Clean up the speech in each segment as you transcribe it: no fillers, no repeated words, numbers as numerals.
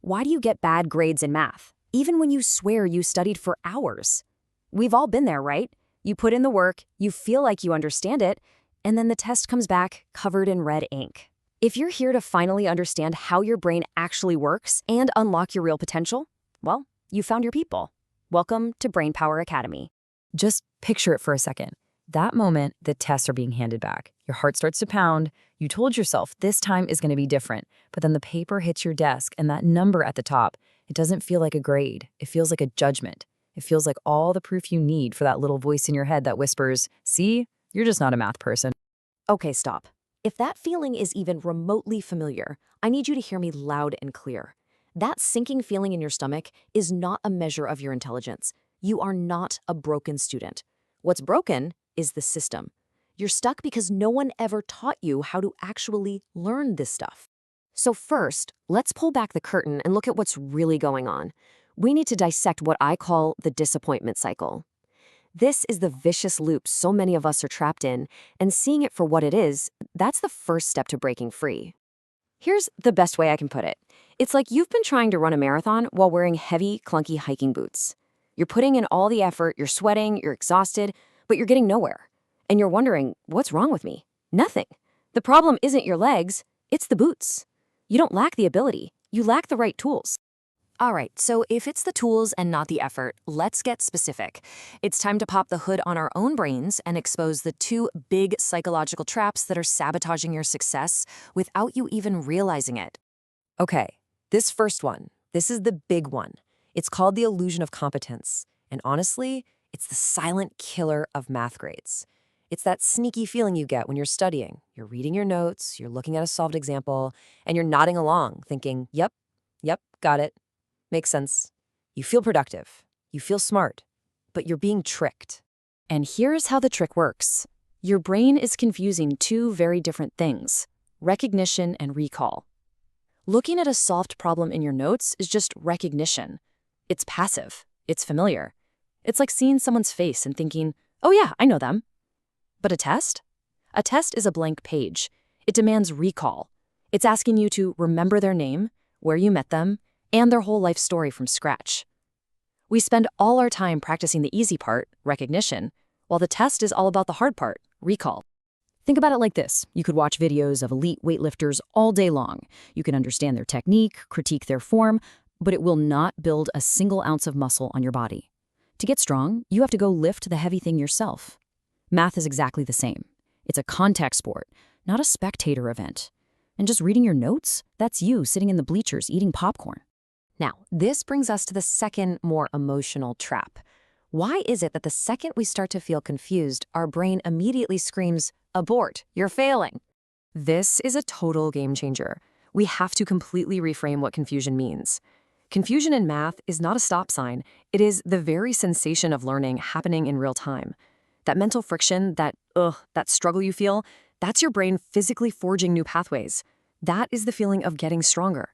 Why do you get bad grades in math, even when you swear you studied for hours? We've all been there, right? You put in the work, you feel like you understand it, and then the test comes back covered in red ink. If you're here to finally understand how your brain actually works and unlock your real potential, well, you found your people. Welcome to Brainpower Academy. Just picture it for a second. That moment, the tests are being handed back. Your heart starts to pound. You told yourself this time is going to be different, but then the paper hits your desk and that number at the top, it doesn't feel like a grade. It feels like a judgment. It feels like all the proof you need for that little voice in your head that whispers, see, you're just not a math person. Okay, stop. If that feeling is even remotely familiar, I need you to hear me loud and clear. That sinking feeling in your stomach is not a measure of your intelligence. You are not a broken student. What's broken is the system. You're stuck because no one ever taught you how to actually learn this stuff. So first, let's pull back the curtain and look at what's really going on. We need to dissect what I call the disappointment cycle. This is the vicious loop so many of us are trapped in, and seeing it for what it is, that's the first step to breaking free. Here's the best way I can put it. It's like you've been trying to run a marathon while wearing heavy, clunky hiking boots. You're putting in all the effort, you're sweating, you're exhausted, but you're getting nowhere. And you're wondering, what's wrong with me? Nothing. The problem isn't your legs, it's the boots. You don't lack the ability, you lack the right tools. All right, so if it's the tools and not the effort, let's get specific. It's time to pop the hood on our own brains and expose the two big psychological traps that are sabotaging your success without you even realizing it. Okay, this first one, this is the big one. It's called the illusion of competence. And honestly, it's the silent killer of math grades. It's that sneaky feeling you get when you're studying. You're reading your notes, you're looking at a solved example, and you're nodding along, thinking, yep, got it. Makes sense. You feel productive. You feel smart. But you're being tricked. And here's how the trick works. Your brain is confusing two very different things, recognition and recall. Looking at a solved problem in your notes is just recognition. It's passive. It's familiar. It's like seeing someone's face and thinking, oh yeah, I know them. But a test? A test is a blank page. It demands recall. It's asking you to remember their name, where you met them, and their whole life story from scratch. We spend all our time practicing the easy part, recognition, while the test is all about the hard part, recall. Think about it like this. You could watch videos of elite weightlifters all day long. You can understand their technique, critique their form, but it will not build a single ounce of muscle on your body. To get strong, you have to go lift the heavy thing yourself. Math is exactly the same. It's a contact sport, not a spectator event. And just reading your notes, that's you sitting in the bleachers eating popcorn. Now, this brings us to the second, more emotional trap. Why is it that the second we start to feel confused, our brain immediately screams, abort, you're failing? This is a total game changer. We have to completely reframe what confusion means. Confusion in math is not a stop sign. It is the very sensation of learning happening in real time. That mental friction, that struggle you feel, that's your brain physically forging new pathways. That is the feeling of getting stronger.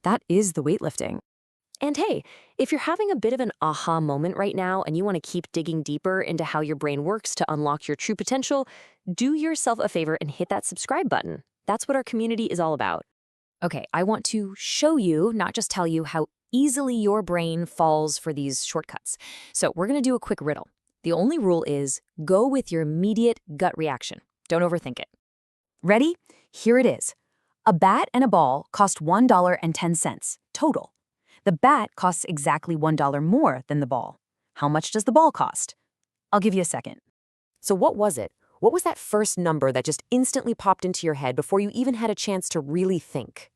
That is the weightlifting. And hey, if you're having a bit of an aha moment right now and you want to keep digging deeper into how your brain works to unlock your true potential, do yourself a favor and hit that subscribe button. That's what our community is all about. Okay, I want to show you, not just tell you, how easily your brain falls for these shortcuts. So we're going to do a quick riddle. The only rule is go with your immediate gut reaction. Don't overthink it. Ready? Here it is. A bat and a ball cost $1.10 total. The bat costs exactly $1 more than the ball. How much does the ball cost? I'll give you a second. So what was it? What was that first number that just instantly popped into your head before you even had a chance to really think?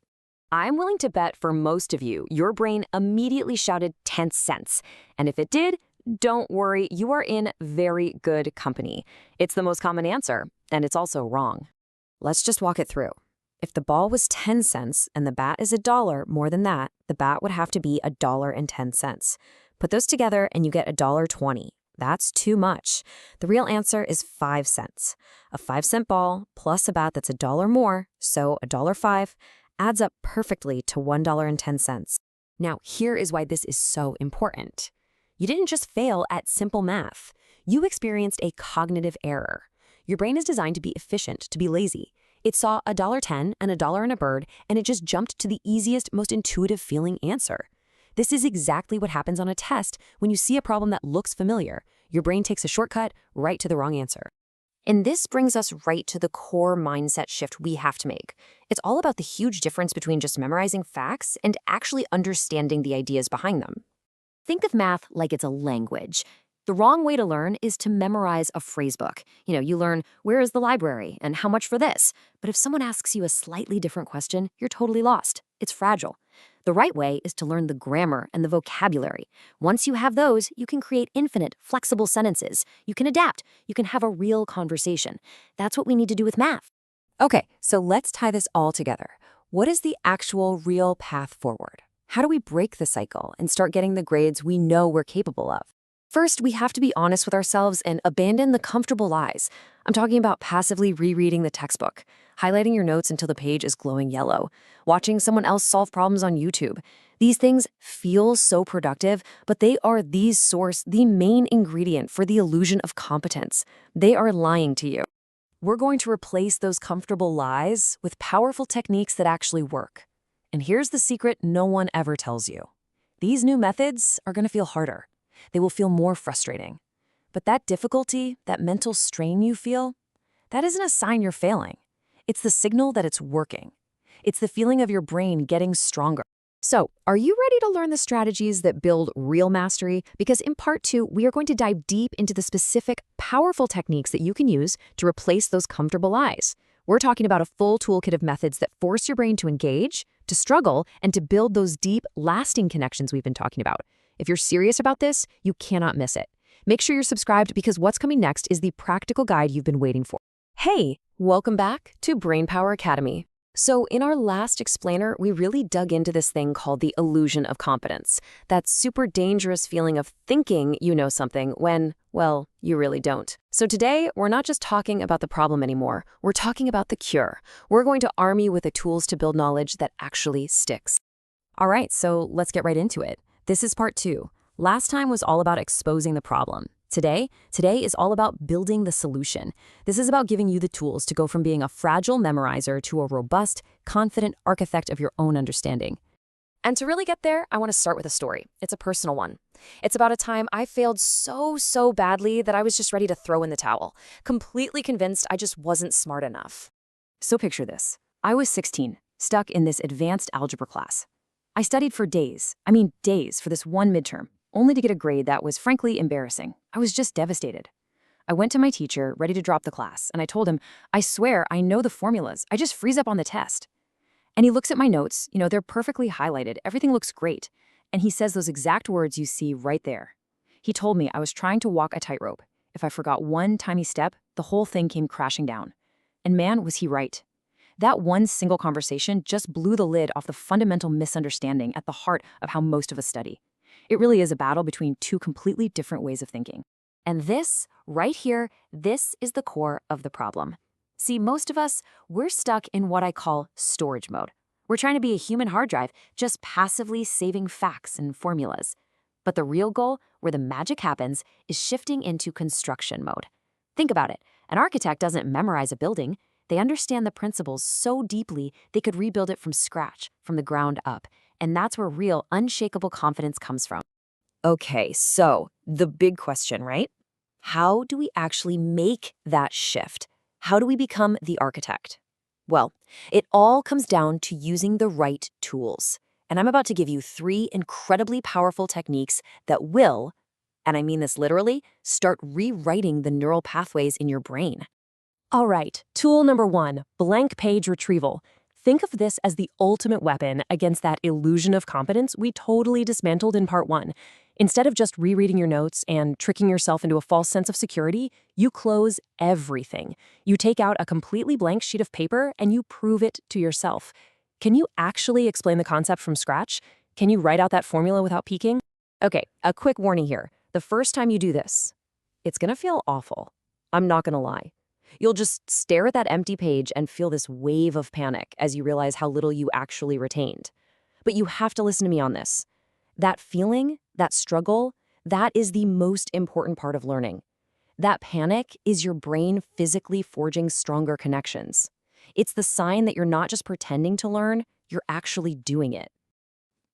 I'm willing to bet for most of you, your brain immediately shouted 10 cents. And if it did, don't worry, you are in very good company. It's the most common answer, and it's also wrong. Let's just walk it through. If the ball was 10 cents and the bat is $1 more than that, the bat would have to be $1.10. Put those together and you get $1.20. That's too much. The real answer is 5 cents. A 5-cent ball plus a bat that's $1 more, so $1.05, adds up perfectly to $1.10. Now, here is why this is so important. You didn't just fail at simple math. You experienced a cognitive error. Your brain is designed to be efficient, to be lazy. It saw $1.10 and $1 and a bird, and it just jumped to the easiest, most intuitive feeling answer. This is exactly what happens on a test when you see a problem that looks familiar. Your brain takes a shortcut right to the wrong answer. And this brings us right to the core mindset shift we have to make. It's all about the huge difference between just memorizing facts and actually understanding the ideas behind them. Think of math like it's a language. The wrong way to learn is to memorize a phrasebook. You learn, where is the library and how much for this? But if someone asks you a slightly different question, you're totally lost. It's fragile. The right way is to learn the grammar and the vocabulary. Once you have those, you can create infinite, flexible sentences. You can adapt. You can have a real conversation. That's what we need to do with math. Okay, so let's tie this all together. What is the actual real path forward? How do we break the cycle and start getting the grades we know we're capable of? First, we have to be honest with ourselves and abandon the comfortable lies. I'm talking about passively rereading the textbook, highlighting your notes until the page is glowing yellow, watching someone else solve problems on YouTube. These things feel so productive, but they are the main ingredient for the illusion of competence. They are lying to you. We're going to replace those comfortable lies with powerful techniques that actually work. And here's the secret no one ever tells you. These new methods are going to feel harder. They will feel more frustrating. But that difficulty, that mental strain you feel, that isn't a sign you're failing. It's the signal that it's working. It's the feeling of your brain getting stronger. So, are you ready to learn the strategies that build real mastery? Because in part 2, we are going to dive deep into the specific, powerful techniques that you can use to replace those comfortable lies. We're talking about a full toolkit of methods that force your brain to engage, to struggle, and to build those deep, lasting connections we've been talking about. If you're serious about this, you cannot miss it. Make sure you're subscribed because what's coming next is the practical guide you've been waiting for. Hey, welcome back to Brainpower Academy. So in our last explainer, we really dug into this thing called the illusion of competence. That super dangerous feeling of thinking you know something when, well, you really don't. So today, we're not just talking about the problem anymore. We're talking about the cure. We're going to arm you with the tools to build knowledge that actually sticks. All right, so let's get right into it. This is part 2. Last time was all about exposing the problem. Today is all about building the solution. This is about giving you the tools to go from being a fragile memorizer to a robust, confident architect of your own understanding. And to really get there, I want to start with a story. It's a personal one. It's about a time I failed so badly that I was just ready to throw in the towel, completely convinced I just wasn't smart enough. So picture this. I was 16, stuck in this advanced algebra class. I studied for days for this one midterm, only to get a grade that was frankly embarrassing. I was just devastated. I went to my teacher, ready to drop the class, and I told him, I swear I know the formulas, I just freeze up on the test. And he looks at my notes, they're perfectly highlighted, everything looks great. And he says those exact words you see right there. He told me I was trying to walk a tightrope. If I forgot one tiny step, the whole thing came crashing down. And man, was he right. That one single conversation just blew the lid off the fundamental misunderstanding at the heart of how most of us study. It really is a battle between two completely different ways of thinking. And this, right here, this is the core of the problem. See, most of us, we're stuck in what I call storage mode. We're trying to be a human hard drive, just passively saving facts and formulas. But the real goal, where the magic happens, is shifting into construction mode. Think about it. An architect doesn't memorize a building. They understand the principles so deeply they could rebuild it from scratch, from the ground up. And that's where real, unshakable confidence comes from. Okay, so the big question, right? How do we actually make that shift? How do we become the architect? Well, it all comes down to using the right tools. And I'm about to give you 3 incredibly powerful techniques that will, and I mean this literally, start rewriting the neural pathways in your brain. All right, tool number 1, blank page retrieval. Think of this as the ultimate weapon against that illusion of competence we totally dismantled in part 1. Instead of just rereading your notes and tricking yourself into a false sense of security, you close everything. You take out a completely blank sheet of paper and you prove it to yourself. Can you actually explain the concept from scratch? Can you write out that formula without peeking? Okay, a quick warning here. The first time you do this, it's gonna feel awful. I'm not gonna lie. You'll just stare at that empty page and feel this wave of panic as you realize how little you actually retained. But you have to listen to me on this. That feeling, that struggle, that is the most important part of learning. That panic is your brain physically forging stronger connections. It's the sign that you're not just pretending to learn, you're actually doing it.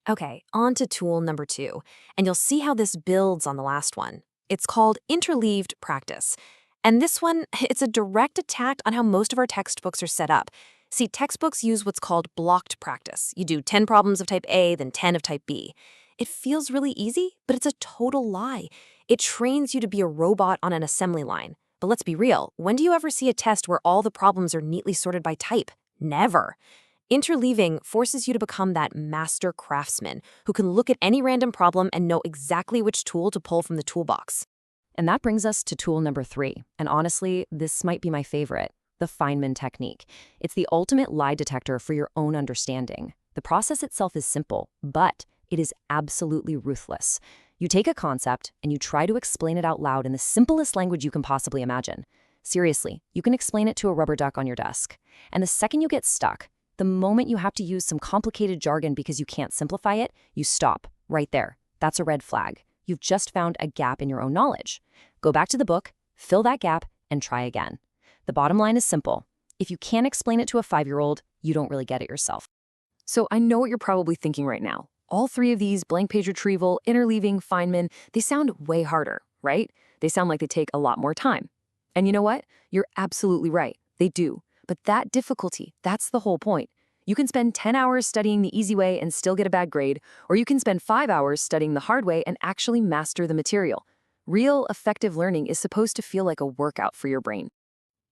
Okay, on to tool number 2, and you'll see how this builds on the last one. It's called Interleaved practice. And this one, it's a direct attack on how most of our textbooks are set up. See, textbooks use what's called blocked practice. You do 10 problems of type A, then 10 of type B. It feels really easy, but it's a total lie. It trains you to be a robot on an assembly line. But let's be real, when do you ever see a test where all the problems are neatly sorted by type? Never. Interleaving forces you to become that master craftsman who can look at any random problem and know exactly which tool to pull from the toolbox. And that brings us to tool number 3. And honestly, this might be my favorite, the Feynman Technique. It's the ultimate lie detector for your own understanding. The process itself is simple, but it is absolutely ruthless. You take a concept and you try to explain it out loud in the simplest language you can possibly imagine. Seriously, you can explain it to a rubber duck on your desk. And the second you get stuck, the moment you have to use some complicated jargon because you can't simplify it, you stop right there. That's a red flag. You've just found a gap in your own knowledge. Go back to the book, fill that gap, and try again. The bottom line is simple. If you can't explain it to a 5-year-old, you don't really get it yourself. So I know what you're probably thinking right now. All 3 of these, blank page retrieval, interleaving, Feynman, they sound way harder, right? They sound like they take a lot more time. And you know what? You're absolutely right. They do. But that difficulty, that's the whole point. You can spend 10 hours studying the easy way and still get a bad grade, or you can spend 5 hours studying the hard way and actually master the material. Real, effective learning is supposed to feel like a workout for your brain.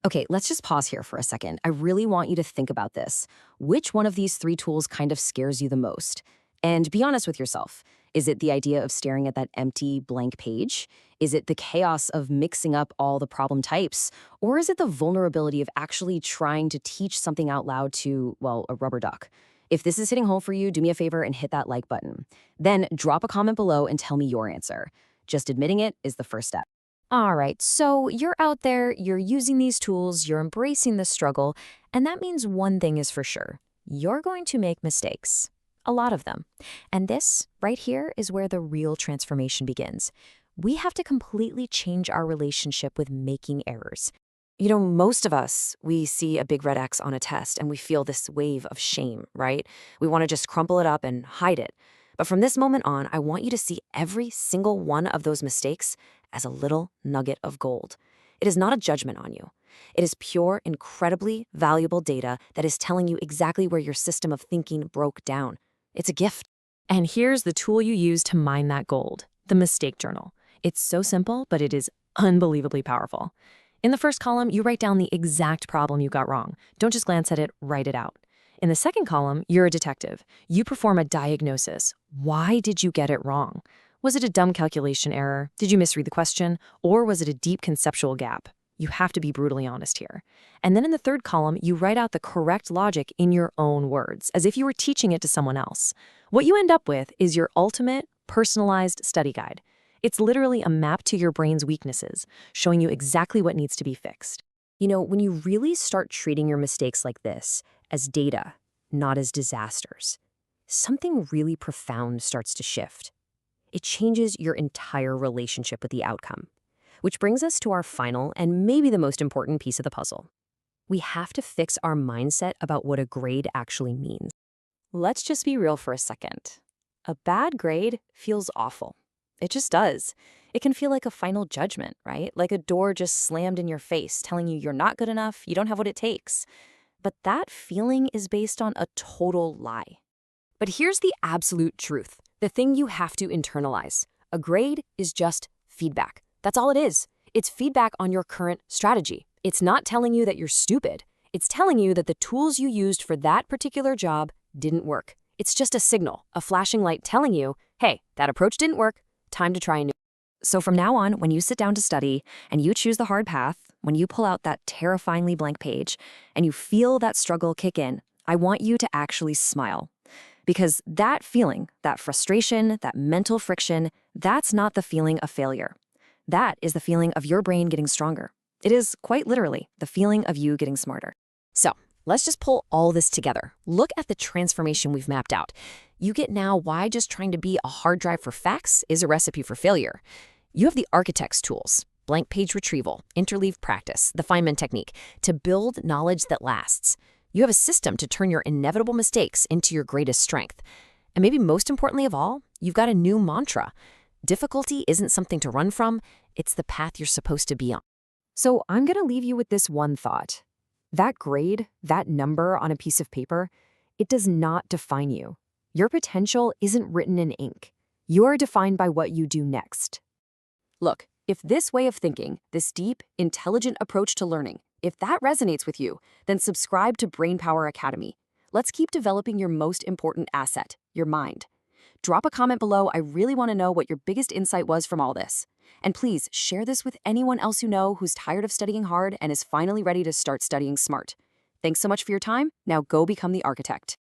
Okay, let's just pause here for a second. I really want you to think about this. Which one of these 3 tools kind of scares you the most? And be honest with yourself. Is it the idea of staring at that empty, blank page? Is it the chaos of mixing up all the problem types? Or is it the vulnerability of actually trying to teach something out loud to, well, a rubber duck? If this is hitting home for you, do me a favor and hit that like button. Then drop a comment below and tell me your answer. Just admitting it is the first step. All right, so you're out there, you're using these tools, you're embracing the struggle, and that means one thing is for sure. You're going to make mistakes. A lot of them. And this, right here, is where the real transformation begins. We have to completely change our relationship with making errors. You know, most of us, we see a big red X on a test and we feel this wave of shame, right? We want to just crumple it up and hide it. But from this moment on, I want you to see every single one of those mistakes as a little nugget of gold. It is not a judgment on you. It is pure, incredibly valuable data that is telling you exactly where your system of thinking broke down. It's a gift. And here's the tool you use to mine that gold, the mistake journal. It's so simple, but it is unbelievably powerful. In the first column, you write down the exact problem you got wrong. Don't just glance at it, write it out. In the second column, you're a detective. You perform a diagnosis. Why did you get it wrong? Was it a dumb calculation error? Did you misread the question? Or was it a deep conceptual gap? You have to be brutally honest here. And then in the third column, you write out the correct logic in your own words, as if you were teaching it to someone else. What you end up with is your ultimate, personalized study guide. It's literally a map to your brain's weaknesses, showing you exactly what needs to be fixed. You know, when you really start treating your mistakes like this, as data, not as disasters, something really profound starts to shift. It changes your entire relationship with the outcome. Which brings us to our final and maybe the most important piece of the puzzle. We have to fix our mindset about what a grade actually means. Let's just be real for a second. A bad grade feels awful. It just does. It can feel like a final judgment, right? Like a door just slammed in your face, telling you you're not good enough, you don't have what it takes. But that feeling is based on a total lie. But here's the absolute truth, the thing you have to internalize. A grade is just feedback. That's all it is. It's feedback on your current strategy. It's not telling you that you're stupid. It's telling you that the tools you used for that particular job didn't work. It's just a signal, a flashing light telling you, hey, that approach didn't work, time to try a new. So from now on, when you sit down to study and you choose the hard path, when you pull out that terrifyingly blank page and you feel that struggle kick in, I want you to actually smile. Because that feeling, that frustration, that mental friction, that's not the feeling of failure. That is the feeling of your brain getting stronger. It is, quite literally, the feeling of you getting smarter. So, let's just pull all this together. Look at the transformation we've mapped out. You get now why just trying to be a hard drive for facts is a recipe for failure. You have the architect's tools, blank page retrieval, interleaved practice, the Feynman Technique, to build knowledge that lasts. You have a system to turn your inevitable mistakes into your greatest strength. And maybe most importantly of all, you've got a new mantra. Difficulty isn't something to run from, it's the path you're supposed to be on. So I'm going to leave you with this one thought. That grade, that number on a piece of paper, it does not define you. Your potential isn't written in ink. You're defined by what you do next. Look, if this way of thinking, this deep, intelligent approach to learning, if that resonates with you, then subscribe to Brainpower Academy. Let's keep developing your most important asset, your mind. Drop a comment below. I really want to know what your biggest insight was from all this. And please share this with anyone else you know who's tired of studying hard and is finally ready to start studying smart. Thanks so much for your time. Now go become the architect.